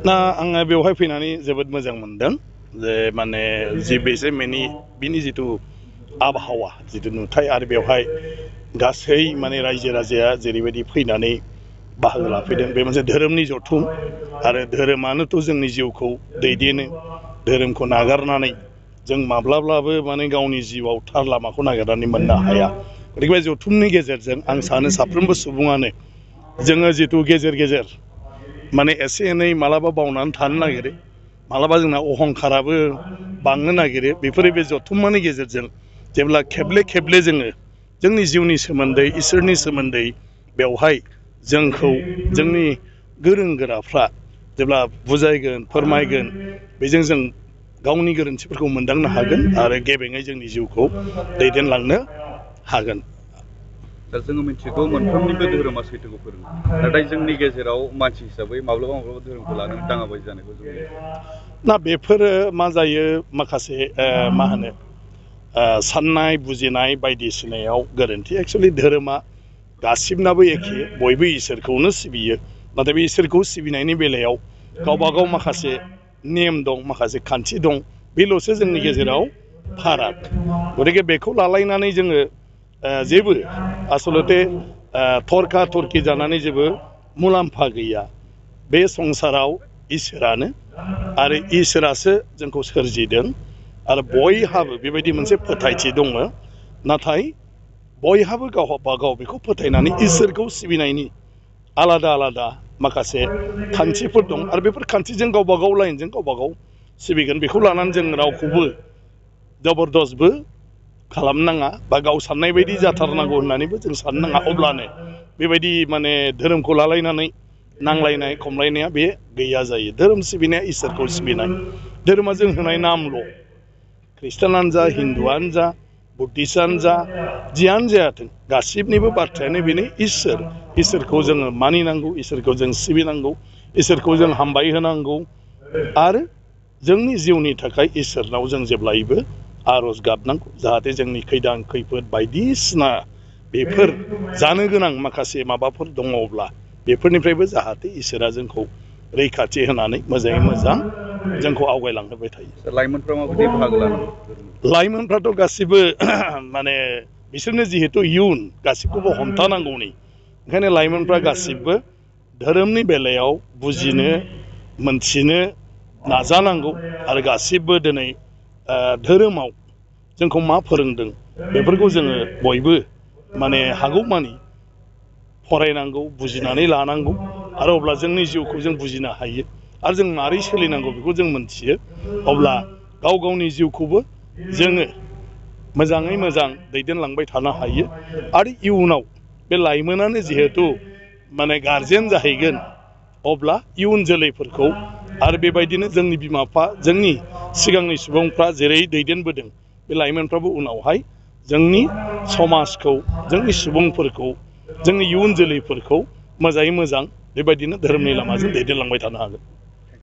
ना आङो बेवहाय फैनानै जोबोद मोजां मोनदों जे माने जि बेसे मेनि बिनि जितु आबहावा जितु नुथाय आरो बेवहाय गासै माने रायजो राजाया जेरैबायदि फैनानै बाहागो लाफैदों बे मोनसे धोरोमनि जथुम आरो धोरोमानोथ' जोंनि जिउखौ दैदेनो धोरोमखौ नागारनानै जों माब्लाब्लाबो माने गावनि जिउआव थार लामाखौ नागिरनानै मोननो हाया गतिके बे जथुमनि गेजेरजों आं सानो साफ्रोमबो सुबुङानो जोङो जितु गेजेर गेजेर माने एसे एनै मालाबा बावनानै थानो नागिरो मालाबा जोंना अहंखाराबो बांनो नागिरो बेफोरो बे जथुम्मानि गेजेरजों जेब्ला खेबले खेबले जोङो जोंनि जिउनि सोमोन्दै इसोरनि सोमोन्दै बेवहाय जोंखौ जोंनि गोरों गोराफ्रा जेब्ला बुजायगोन फोरमायगोन बेजों जों गावनि गोरोन्थिफोरखौ मोनदांनो हागोन आरो गेबेङै जोंनि जिउखौ दैदेनलांनो हागोन। दा जोङो मिथिगौ मोनफ्रोमनिबो धोरोमा सैथोखौ फोरोङो नाथाय जोंनि गेजेराव मानसि हिसाबै माब्लाबा माब्लाबा धोरोमखौ लानानै दाङाबाजि जानायखौ जों ना बेफोरो मा जायो माखासे मा होनो साननाय बुजिनाय बायदिसिनायाव गोरोन्थि एक्सुवेलि धोरोमा गासिबनाबो एखे बयबो इसोरखौनो सिबियो नाथाय बे इसोरखौ सिबिनायनि बेलायाव गावबागाव माखासे नेम दं माखासे खान्थि दं बेल'सो जोंनि गेजेराव फाराग गतिके बेखौ लालायनानै जोङो जेबो आसलते थरखा थरखि जानानै जेबो मुलाम्फा गैया बे संसाराव इसोरानो आरो इसोरासो जोंखौ सोरजिदों आरो बयहाबो बेबायदि मोनसे फोथायथि दङ नाथाय बयहाबो गावबा गाव बेखौ फोथायनानै इसोरखौ सिबिनायनि आलादा आलादा माखासे खान्थिफोर दं आरो बेफोर खान्थिजों गावबा गाव लाइनजों गावबा गाव सिबिगोन बेखौ लानानै जों रावखौबो जबरदस्तबो खालामनाङा बा गाव साननाय बायदि जाथारनांगौ होननानैबो जों साननो नाङा अब्लानो बेबायदि माने धोरोमखौ लालायनानै नांलायनाय खमलायनाया बे गैया जायो धोरोम सिबिनाया इसोरखौ सिबिनाय धोरोमा जों होनाय नामल' ख्रिस्टानानो जा हिन्दुआनो जा बुद्धिस्टआनो जा जियानो जायाथों गासिबनिबो बाथ्रायानो बेनो इसोरखौ जोङो मानिनांगौ इसोरखौ जों सिबिनांगौ इसोरखौ जों हामबाय होनांगौ आरो जोंनि जिउनि थाखाय इसोरनाव जों जेब्लायबो आर'ज गाबनांगौ जाहाथे जोंनि खैदां खैफोद बायदिसिना बेफोर जानो गोनां माखासे माबाफोर दङब्ला बेफोरनिफ्रायबो जाहाथे इसोरा जोंखौ रैखाथि होनानै मोजाङै मोजां जोंखौ आवगायलांहोबाय थायो। लाइमोनफ्रा माबायदि बाहागो लानांगौ? लाइमोनफ्राथ' गासिबो माने बिसोरनो जिहेतु इयुन गासिबखौबो हमथानांगौनि ओंखायनो लाइमोनफ्रा गासिबो धोरोमनि बेलायाव बुजिनो मोनथिनो नाजानांगौ आरो गासिबो दिनै धोरोमाव जोंखौ मा फोरोंदों बेफोरखौ जोङो बयबो माने हागौमानि फरायनांगौ बुजिनानै लानांगौ आरो अब्ला जोंनि जिउखौ जों बुजिनो हायो आरो जों मारै सोलिनांगौ बेखौ जों मोनथियो अब्ला गाव गावनि जिउखौबो जोङो मोजाङै मोजां दैदेनलांबाय थानो हायो आरो इयुनाव बे लाइमोनानो जिहेतु माने गारजेन जाहैगोन अब्ला इयुन जोलैफोरखौ आरो बेबायदिनो जोंनि बिमा बिफा जोंनि सिगांनि सुबुंफ्रा जेरै दैदेनबोदों बे लाइमोनफ्राबो उनावहाय जोंनि समाजखौ जोंनि सुबुंफोरखौ जोंनि इयुन जोलैफोरखौ मोजाङै मोजां बेबायदिनो धोरोमनि लामाजों दैदेनलांबाय थानो हागोन।